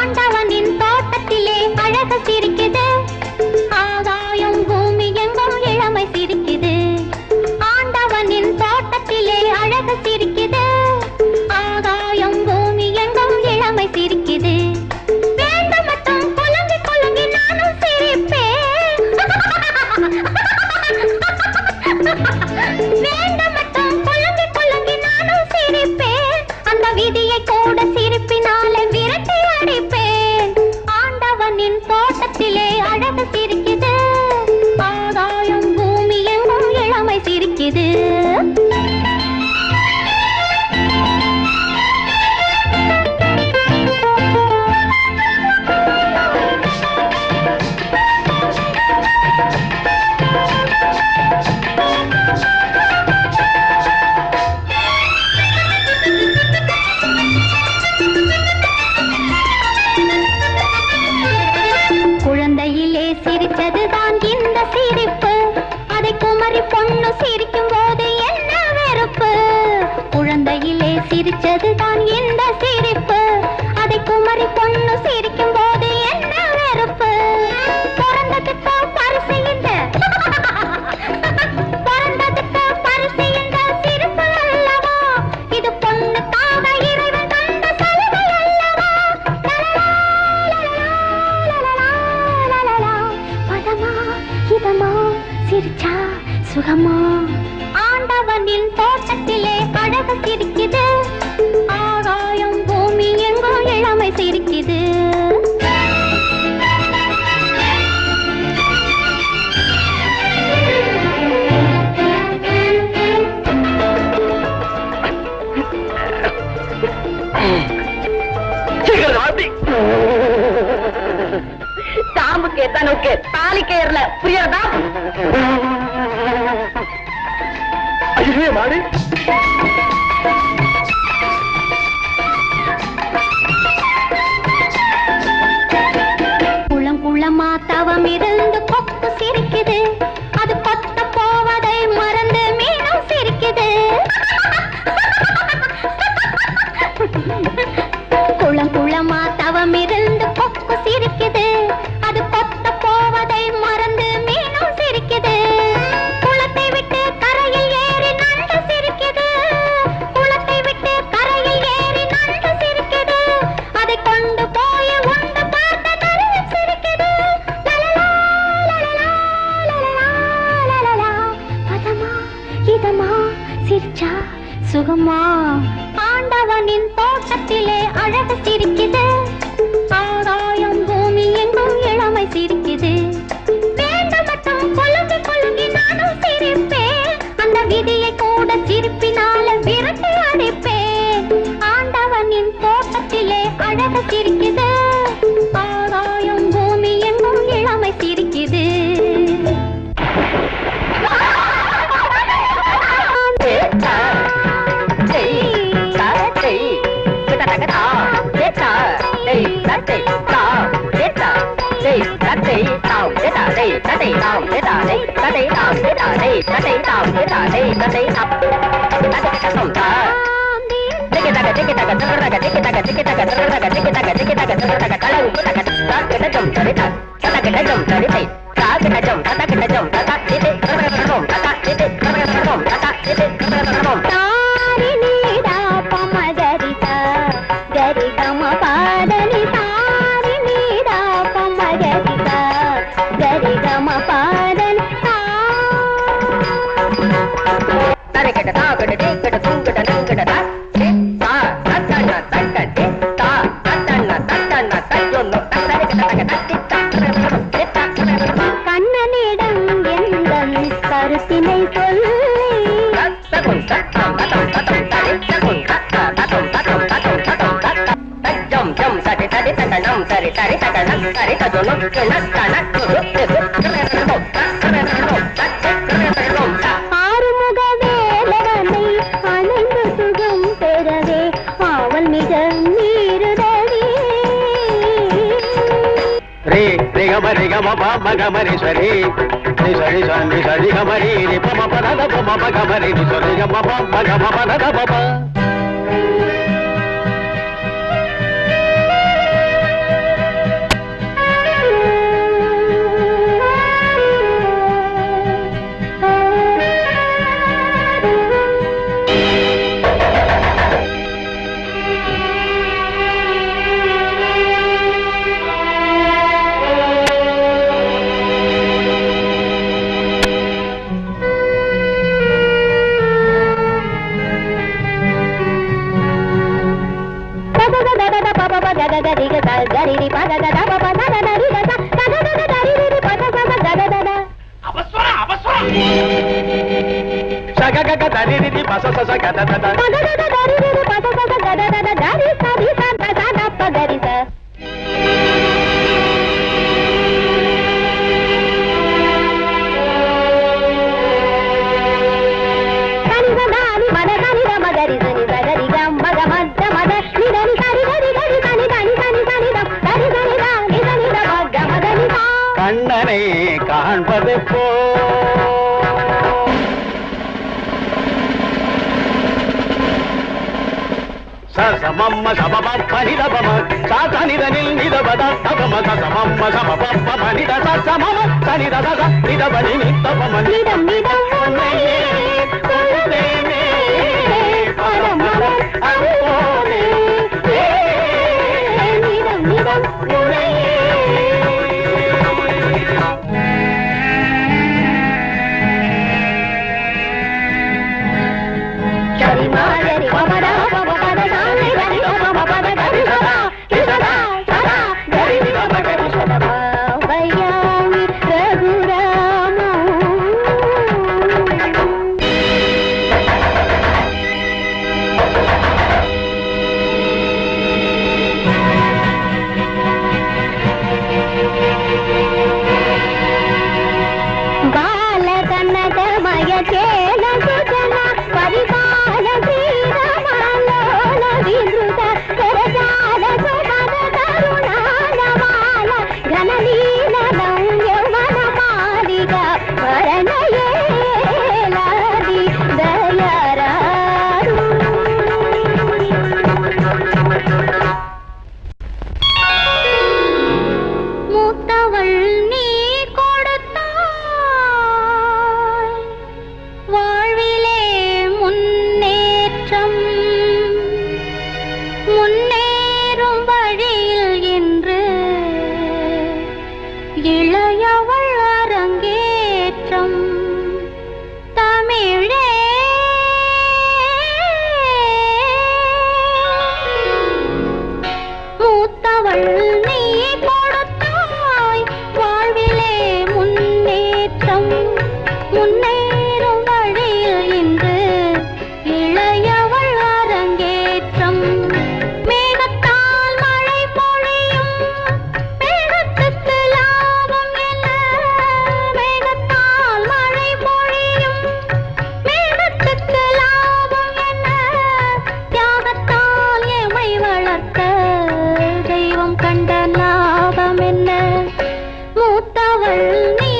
ஆண்டவனின் தோட்டத்திலே அழகு சிரிக்குது, ஆகாயம் பூமி எங்கும் இளமை சிரிக்குது. ஆண்டவனின் தோட்டத்திலே அழகு சிரிக்குது, ஆகாயம் பூமி எங்கும் இளமை சிரிக்குது. வேண்டும் மட்டும் குலுங்கி குலுங்கி நானும் சிரிப்பேன். வேண்டும் மட்டும் குலுங்கி குலுங்கி நானும் சிரிப்பேன். அந்த விதியை கூட சிரிப்பினாலே விரட்டி அடிப்பேன். ஆண்டவனின் தோட்டத்திலே அழகு சிரிக்குது, ஆகாயம் பூமி எங்கும் இளமை சிரிக்குது. குழந்தையிலே சிரித்ததுதான் இந்த சிரிப்பு, அதை குமரி பொண்ணு சிரிக்கும் போது என்ன வெறுப்பு. குழந்தையிலே சிரித்ததுதான் இந்த சிரிப்பு, அதை குமரி பொண்ணு சிரிக்கும் போது என்ன வெறுப்பு. பிறந்ததுக்கு பரிசு இந்த பிறந்ததுக்கு பரிசு இந்த சிரிப்பு அல்லவா, இது பொண்ணுக்காக இறைவன் தந்த சலுகை அல்லவா. பதமா இதமா சிரிச்சா சுகமா. ஆண்டவனின் தோட்டத்திலே அழகு சிரிக்குது, ஆகாயம் பூமி எங்கும் இளமை சிரிக்குது. சாம்புக்கு எத்தனுக்கு தாலிக்கு ஏறல புரியறதா? ஐயே மாடி குளம் குளமா தவம் இருந்து கொக்கு சிரிக்குது, அது கொத்த போவதை மறந்து மீனும் சிரிக்குது. குளம் குளமா தவம் இருந்து கொக்கு சிரிக்குது, அது கொத்த போவதை மறந்து மீனும் சிரிக்குது. குளத்தை விட்டு கரையில் ஏறி நண்டு சிரிக்குது, குளத்தை விட்டு கரையில் ஏறி நண்டு சிரிக்குது. அதை கொண்டு போய் உண்டு பார்த்த நரியும் சிரிக்குது. லலலா, லலலா, லலலா, லலலா. பதமா இதமா சிரிச்சா சுகமா. ஆண்டவனின் தோட்டத்திலே அழகு சிரிக்குது, ஆகாயம் பூமி எங்கும் இளமை சிரிக்குது. வேண்டும் மட்டும் குலுங்கி குலுங்கி நானும் சிரிப்பேன். அந்த விதியை கூட சிரிப்பினால விரட்டி அடிப்பேன். ஆண்டவனின் தோட்டத்திலே அழகு சிரிக்குது, ஆகாயம் பூமி எங்கும் இளமை சிரிக்குது. கண்ணனிடம் எந்தன் கருத்தினை சொல்லி ஆறுமுக வேலவனை அணைந்து சுகம் பெறவே ஆவல் மிக நீருதவி. रे ग म प म ग म रे स रे नि स रे स नि स रे ग म रे रे प म प द प म प ग म रे नि स रे ग म प म ग म प द प प. ஆறுமுக வேலவனை அணைந்து சுகம் பெறவே ஆவல் மிக நீருதவி. रे ग म प म ग म रे स रे नि स रे ग म प म ग म प द प म ग म रे नि स रे ग म प म ग म प द प प. గగగదిగ గరిరి పద గద పద నరి గద గగగద దరిరి పద గద గదదద అవసర అవసర సగగగ దరిరి పస సస గదదద గగగద దరిరి పద గద గదదద దరి సరి సద సద పగరి స கண்ணனை காண்பது போ சமம்ம சமப பனிதபம சாதனிதனில் நிதபத தபம சமம்ம சமப பனித சமம சனித சத நிதபனி நித்தபம நிதம் நிதம் உன்னையே கொள்ளுதேனே பரமரம் அருளோனே நிதம் நிதம் உன்னையே சரி மாதரி பமரா பமபத சாலை வரி பமபத கரி சதா சதா சதா கரி பமகரி சதா வையாமி ரகுராம బాల కన్నకమయ చేల సుజన పరిపాల శ్రీరమాలోల విధృత సరజాల సుమన కరుణాలమాల ఘనలీలం యౌవన మాలిక వరణయేలాది దయరారు மூத்தவள் நீ கொடுத்தாய் வாழ்விலே முன்னேற்றம் முன்னேறும் வழியில் இன்று இளையவள் அரங்கேற்றம் தமிழே மூத்தவள் நீ கொடுத்தாய் வாழ்விலே முன்னேற்றம் முன்னேறும் வழியில் இன்று இளையவள் அரங்கேற்றம் மேகத்தால் மழை பொழியும் மேகத்துக்கு லாபம் என்ன மேகத்தால் மழை பொழியும் மேகத்துக்கு லாபம் என்ன தியாகத்தால் எமை வளர்த்த தெய்வம் கண்ட லாபம் என்ன மூத்தவள் நீ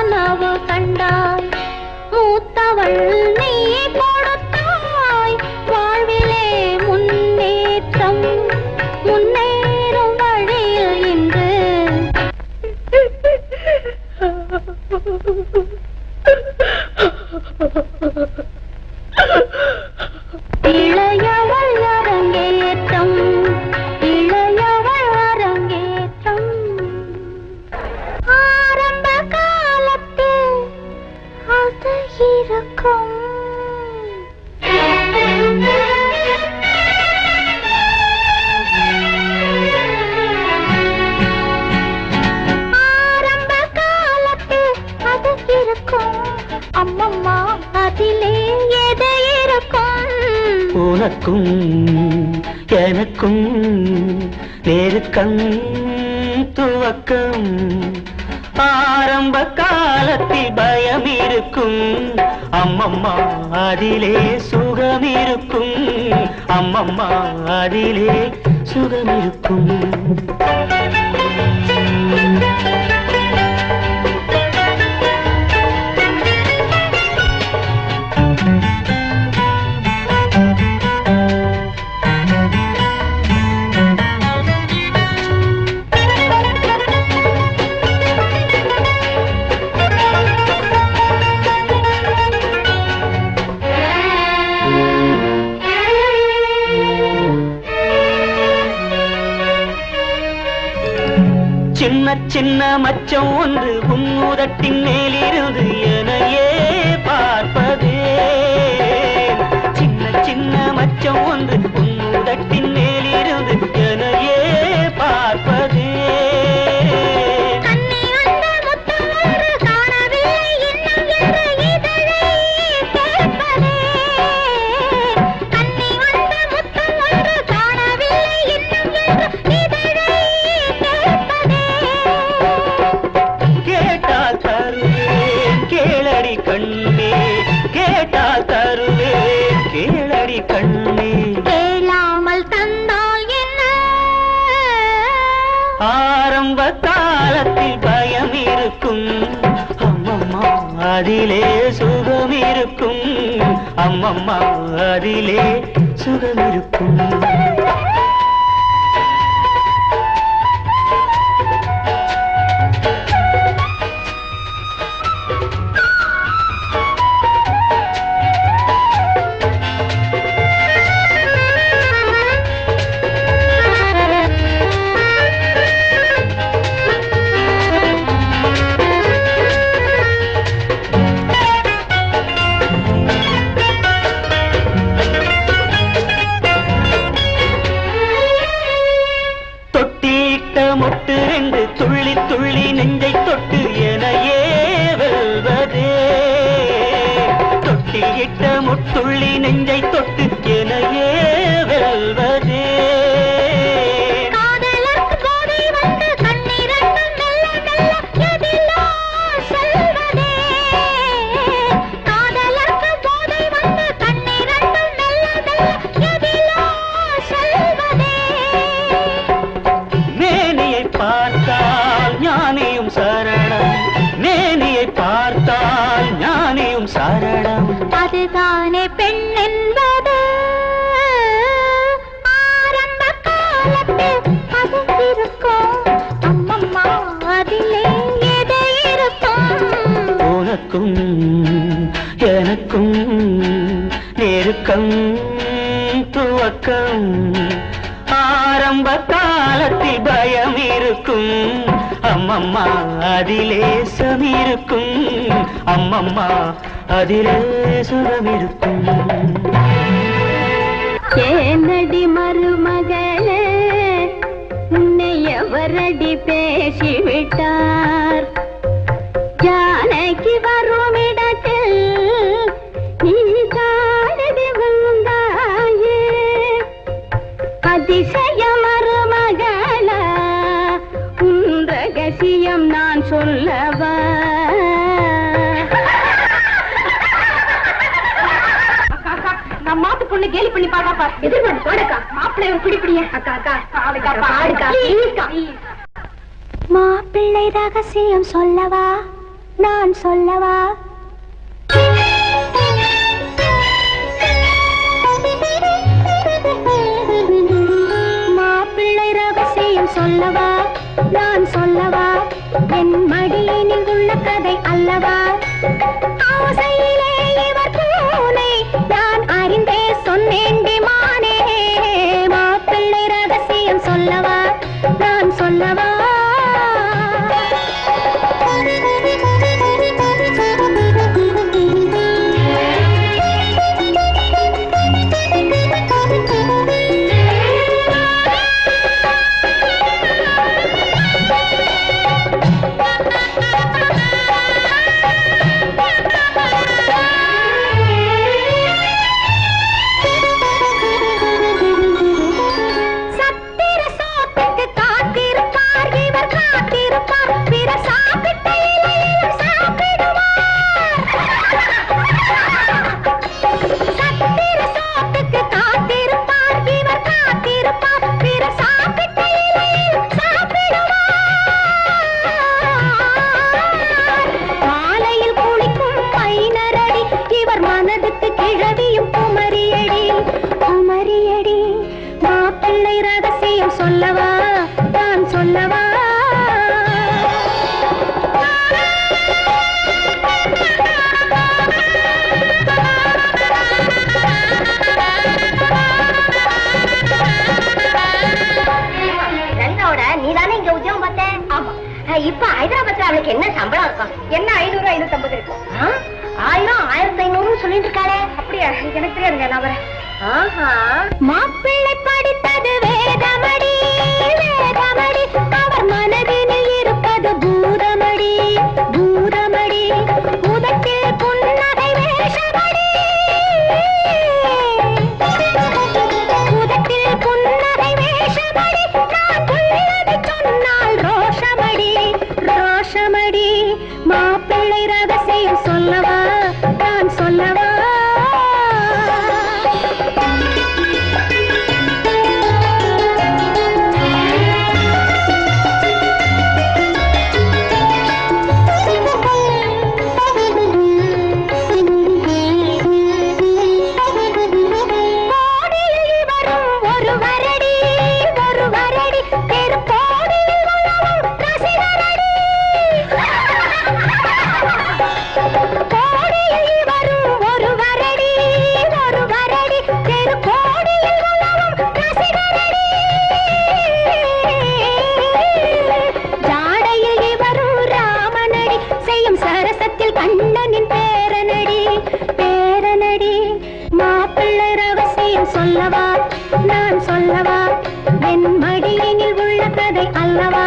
கனவு கண்டாய் மூத்தவள் நீ கொடுத்தாய் வாழ்விலே முன்னேற்றம் முன்னேறும் வழியில் இன்று இளையவள் அரங்கேற்றம் இளையவள் அரங்கேற்றம் ஆரம்ப காலத்தில் அது இருக்கும் ஆரம்ப காலத்தில் அது இருக்கும் அம்மம்மா அதிலே எது இருக்கும் உனக்கும் எனக்கும் நெருக்கம் துவக்கம் ஆரம்ப காலத்தில் பயம் இருக்கும் அம்மம்மா அதிலே சுகம் இருக்கும் அம்மம்மா அதிலே சுகம் இருக்கும் சின்ன சின்ன மச்சம் ஒன்று உன்னுதட்டின் மேலிருந்து எனையே பார்ப்பதே சின்ன சின்ன மச்சம் ஒன்று உன்னுதட்டின் மேலிருந்து எனையே பார்ப்பதே கேளாமல் தந்தால் என்ன ஆரம்ப காலத்தில் பயம் இருக்கும் அம்மம்மா அதிலே சுகம் இருக்கும் அம்மம்மா அதிலே சுகம் இருக்கும் மொட்டு ரெண்டு துள்ளி துள்ளி நெஞ்சை தொட்டு எனையே வெல்வதே தொட்டில் இட்ட முட்டுள்ளி நெஞ்சை தொட்டு எனையே வெல்வதே பார்த்தால் ஞானியும் சரணம் மேனியை பார்த்தால் ஞானியும் சரணம் அதுதானே பெண் என்பது ஆரம்ப காலத்தில் அது இருக்கும் அம்மம்மா அதிலே எது இருக்கும் உனக்கும் எனக்கும் நெருக்கம் துவக்கம் ஆரம்ப காலத்தில் பயம் இருக்கும் அம்மம்மா அதிலே சமிருக்கும் அம்மம்மா அதிலே சுகம் இருக்கும் ஏனடி மருமகளே உன்னை எவரடி பேசிவிட்டார் ஜானகி வரும் இடத்தில் நீ காணடி வந்தாயே அதிசய மருமகளா உன் ரகசியம் நான் சொல்லவா மாட்டு பொண்ணு கேலி பண்ணி பாக்கா எதிர்பார்த்து போடக்கா மாப்பிள்ளை பிடிப்பிடிய அக்கா அக்கா பாடுக்கா மாப்பிள்ளை ரகசியம் சொல்லவா நான் சொல்லவா? மாப்பிள்ளை ரகசியம் சொல்லவா? நான் சொல்லவா? என் மடியினில் உள்ள கதை அல்லவா? ஆசையிலே இவர் பூனை நான் அறிந்தே சொன்னேண்டி மானே. மாப்பிள்ளை ரகசியம் சொல்லவா? நான் சொல்லவா? மாப்பிள்ளை ரகசியம் சொல்லவா? நான் சொல்லவா? நீதானே இங்க உத்தியோகம் பார்த்தேன்? ஆமா. இப்ப ஹைதராபாத்ல அவளுக்கு என்ன சம்பளம் இருக்கும்? என்ன 500 550 இருக்கும். 1000 1500 சொல்லிட்டு இருக்காளே. அப்படியா? எனக்கு தெரியாதுங்க. நான் வரேன். மாப்பிள்ளை படித்தது வேதமடி வேதமடி, அவர் மனதினில் இருப்பது பூதமடி பூதமடி, உதட்டில் புன்னகை வேஷமடி உதட்டில் புன்னகை வேஷமடி, நான் உள்ளதை சொன்னால் ரோஷமடி ரோஷமடி. மாப்பிள்ளை ரகசியம் சொல்லவா? நான் சொல்லவா? மாப்பிள்ளை ரகசியம் சொல்லவா? நான் சொல்லவா? என் மடியினில் உள்ள கதை அல்லவா?